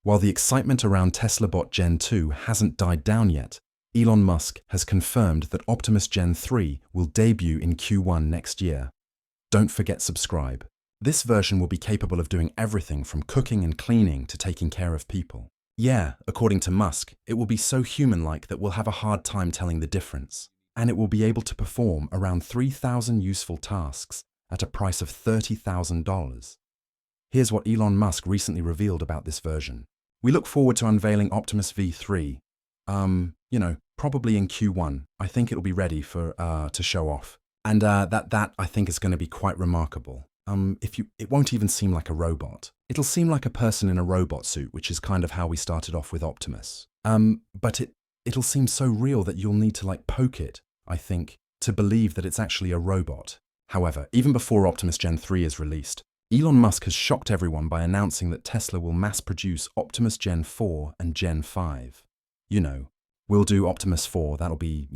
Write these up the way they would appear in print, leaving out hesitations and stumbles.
While the excitement around Tesla Bot Gen 2 hasn't died down yet, Elon Musk has confirmed that Optimus Gen 3 will debut in Q1 next year. Don't forget subscribe. This version will be capable of doing everything from cooking and cleaning to taking care of people. Yeah, according to Musk, it will be so human-like that we'll have a hard time telling the difference. And it will be able to perform around 3,000 useful tasks at a price of $30,000. Here's what Elon Musk recently revealed about this version. We look forward to unveiling Optimus V3. Probably in Q1. I think it'll be ready to show off. And that I think is going to be quite remarkable. It won't even seem like a robot. It'll seem like a person in a robot suit, which is kind of how we started off with Optimus. But it'll seem so real that you'll need to poke it, I think, to believe that it's actually a robot. However, even before Optimus Gen 3 is released, Elon Musk has shocked everyone by announcing that Tesla will mass-produce Optimus Gen 4 and Gen 5. We'll do Optimus 4, that'll be,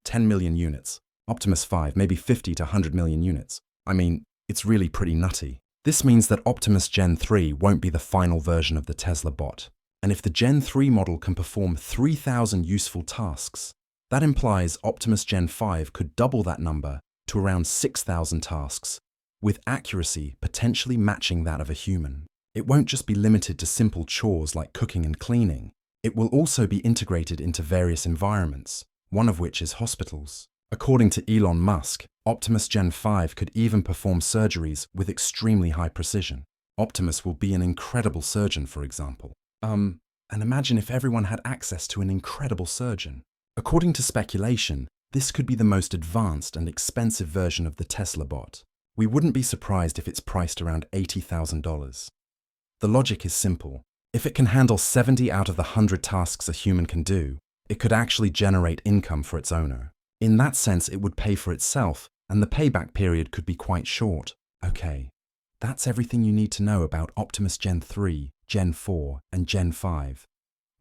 10 million units. Optimus 5, maybe 50 to 100 million units. I mean, it's really pretty nutty. This means that Optimus Gen 3 won't be the final version of the Tesla bot. And if the Gen 3 model can perform 3,000 useful tasks, that implies Optimus Gen 5 could double that number to around 6,000 tasks, with accuracy potentially matching that of a human. It won't just be limited to simple chores like cooking and cleaning. It will also be integrated into various environments, one of which is hospitals. According to Elon Musk, Optimus Gen 5 could even perform surgeries with extremely high precision. Optimus will be an incredible surgeon, for example. And imagine if everyone had access to an incredible surgeon. According to speculation, this could be the most advanced and expensive version of the Tesla bot. We wouldn't be surprised if it's priced around $80,000. The logic is simple. If it can handle 70 out of the 100 tasks a human can do, it could actually generate income for its owner. In that sense, it would pay for itself, and the payback period could be quite short. Okay, that's everything you need to know about Optimus Gen 3, Gen 4, and Gen 5.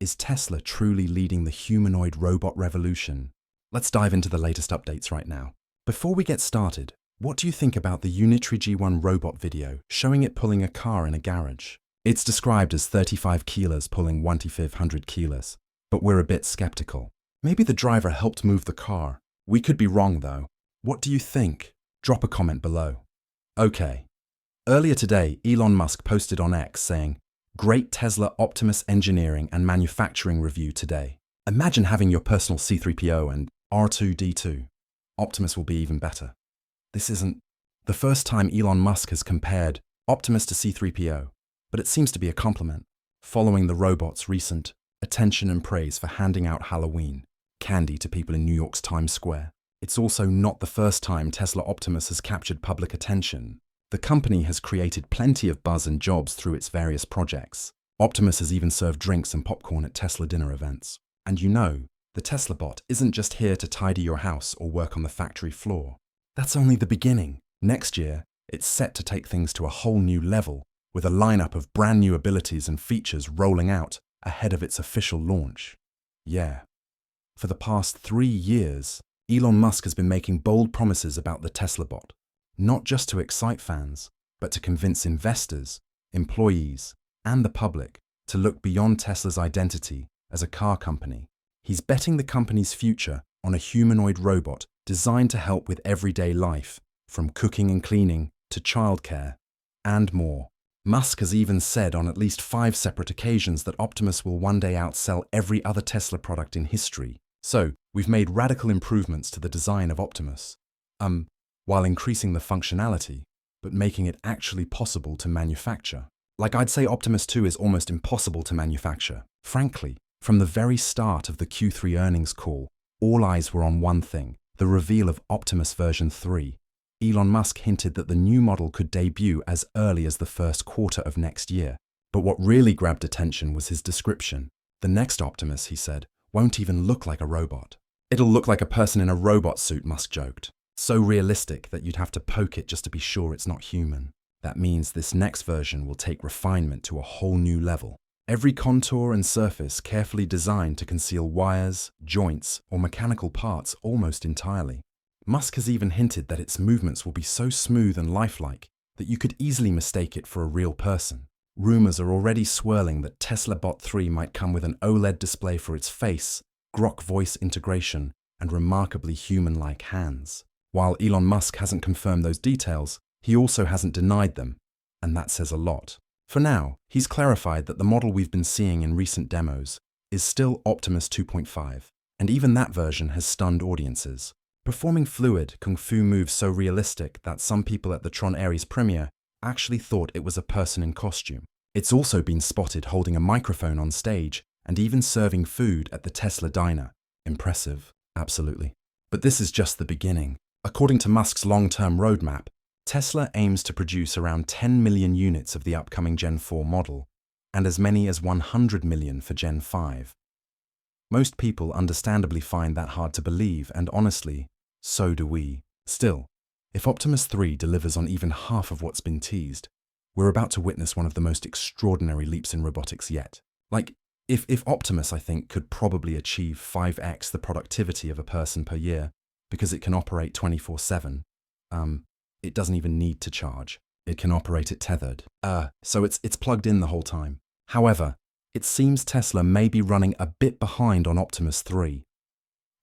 Is Tesla truly leading the humanoid robot revolution? Let's dive into the latest updates right now. Before we get started, what do you think about the Unitary G1 robot video showing it pulling a car in a garage? It's described as 35 kilos pulling 1,500 kilos, but we're a bit skeptical. Maybe the driver helped move the car. We could be wrong though. What do you think? Drop a comment below. Okay. Earlier today, Elon Musk posted on X saying, "Great Tesla Optimus engineering and manufacturing review today. Imagine having your personal C-3PO and R2-D2. Optimus will be even better." This isn't the first time Elon Musk has compared Optimus to C-3PO, but it seems to be a compliment, following the robot's recent attention and praise for handing out Halloween candy to people in New York's Times Square. It's also not the first time Tesla Optimus has captured public attention. The company has created plenty of buzz and jobs through its various projects. Optimus has even served drinks and popcorn at Tesla dinner events. And the Tesla bot isn't just here to tidy your house or work on the factory floor. That's only the beginning. Next year, it's set to take things to a whole new level, with a lineup of brand new abilities and features rolling out ahead of its official launch. Yeah. For the past 3 years, Elon Musk has been making bold promises about the Tesla bot, not just to excite fans, but to convince investors, employees, and the public to look beyond Tesla's identity as a car company. He's betting the company's future on a humanoid robot designed to help with everyday life, from cooking and cleaning to childcare, and more. Musk has even said on at least 5 separate occasions that Optimus will one day outsell every other Tesla product in history. So, we've made radical improvements to the design of Optimus, while increasing the functionality, but making it actually possible to manufacture. I'd say Optimus 2 is almost impossible to manufacture. Frankly, from the very start of the Q3 earnings call, all eyes were on one thing, the reveal of Optimus version 3. Elon Musk hinted that the new model could debut as early as the first quarter of next year. But what really grabbed attention was his description. The next Optimus, he said, won't even look like a robot. It'll look like a person in a robot suit, Musk joked. So realistic that you'd have to poke it just to be sure it's not human. That means this next version will take refinement to a whole new level. Every contour and surface carefully designed to conceal wires, joints, or mechanical parts almost entirely. Musk has even hinted that its movements will be so smooth and lifelike that you could easily mistake it for a real person. Rumors are already swirling that Tesla Bot 3 might come with an OLED display for its face, Grok voice integration, and remarkably human-like hands. While Elon Musk hasn't confirmed those details, he also hasn't denied them, and that says a lot. For now, he's clarified that the model we've been seeing in recent demos is still Optimus 2.5, and even that version has stunned audiences. Performing fluid kung fu moves so realistic that some people at the Tron Ares premiere actually thought it was a person in costume. It's also been spotted holding a microphone on stage and even serving food at the Tesla diner. Impressive, absolutely. But this is just the beginning. According to Musk's long-term roadmap, Tesla aims to produce around 10 million units of the upcoming Gen 4 model, and as many as 100 million for Gen 5. Most people understandably find that hard to believe, and honestly, so do we. Still, if Optimus 3 delivers on even half of what's been teased, we're about to witness one of the most extraordinary leaps in robotics yet. Like, if Optimus, I think, could probably achieve 5x the productivity of a person per year, because it can operate 24/7, it doesn't even need to charge. It can operate it tethered. So it's plugged in the whole time. However, it seems Tesla may be running a bit behind on Optimus 3.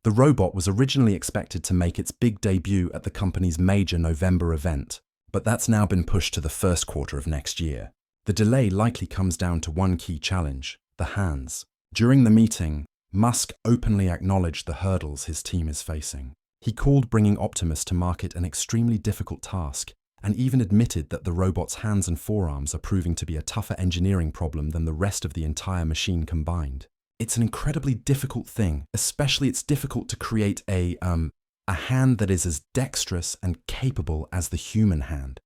The robot was originally expected to make its big debut at the company's major November event, but that's now been pushed to the first quarter of next year. The delay likely comes down to one key challenge: the hands. During the meeting, Musk openly acknowledged the hurdles his team is facing. He called bringing Optimus to market an extremely difficult task, and even admitted that the robot's hands and forearms are proving to be a tougher engineering problem than the rest of the entire machine combined. It's an incredibly difficult thing, especially it's difficult to create a hand that is as dexterous and capable as the human hand,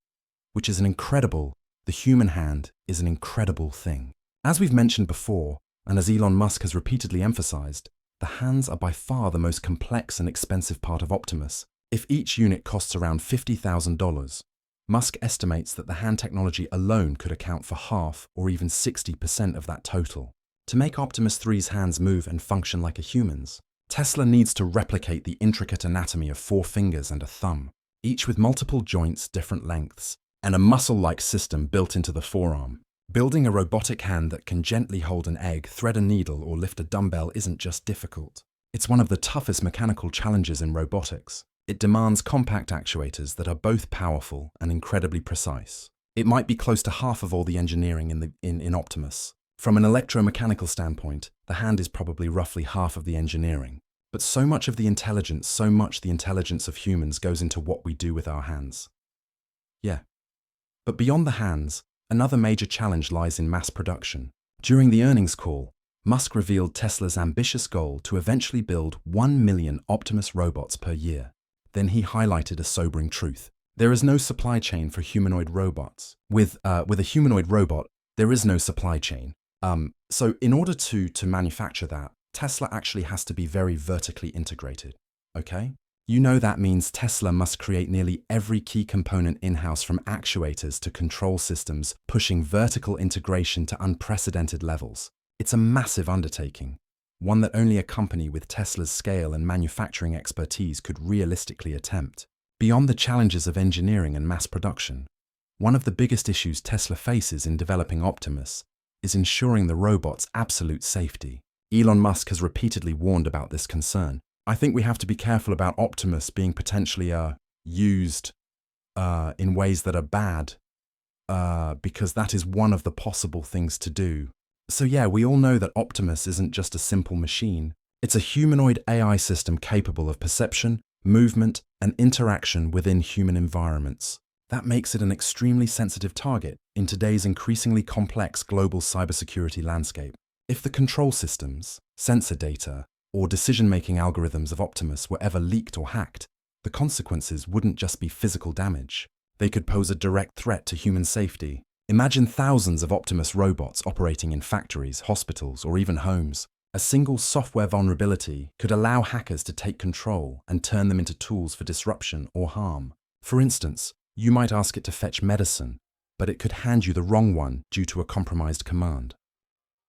which is the human hand is an incredible thing. As we've mentioned before, and as Elon Musk has repeatedly emphasized, the hands are by far the most complex and expensive part of Optimus. If each unit costs around $50,000, Musk estimates that the hand technology alone could account for half or even 60% of that total. To make Optimus 3's hands move and function like a human's, Tesla needs to replicate the intricate anatomy of 4 fingers and a thumb, each with multiple joints, different lengths, and a muscle-like system built into the forearm. Building a robotic hand that can gently hold an egg, thread a needle, or lift a dumbbell isn't just difficult. It's one of the toughest mechanical challenges in robotics. It demands compact actuators that are both powerful and incredibly precise. It might be close to half of all the engineering in Optimus. From an electromechanical standpoint, the hand is probably roughly half of the engineering. But so much the intelligence of humans goes into what we do with our hands. Yeah. But beyond the hands, another major challenge lies in mass production. During the earnings call, Musk revealed Tesla's ambitious goal to eventually build 1 million Optimus robots per year. Then he highlighted a sobering truth. There is no supply chain for humanoid robots. With a humanoid robot, there is no supply chain. So in order to manufacture that, Tesla actually has to be very vertically integrated, okay? You know that means Tesla must create nearly every key component in-house, from actuators to control systems, pushing vertical integration to unprecedented levels. It's a massive undertaking, one that only a company with Tesla's scale and manufacturing expertise could realistically attempt. Beyond the challenges of engineering and mass production, one of the biggest issues Tesla faces in developing Optimus is ensuring the robot's absolute safety. Elon Musk has repeatedly warned about this concern. I think we have to be careful about Optimus being potentially used in ways that are bad, because that is one of the possible things to do. So yeah, we all know that Optimus isn't just a simple machine. It's a humanoid AI system capable of perception, movement, and interaction within human environments. That makes it an extremely sensitive target in today's increasingly complex global cybersecurity landscape. If the control systems, sensor data, or decision-making algorithms of Optimus were ever leaked or hacked, the consequences wouldn't just be physical damage. They could pose a direct threat to human safety. Imagine thousands of Optimus robots operating in factories, hospitals, or even homes. A single software vulnerability could allow hackers to take control and turn them into tools for disruption or harm. For instance, you might ask it to fetch medicine, but it could hand you the wrong one due to a compromised command.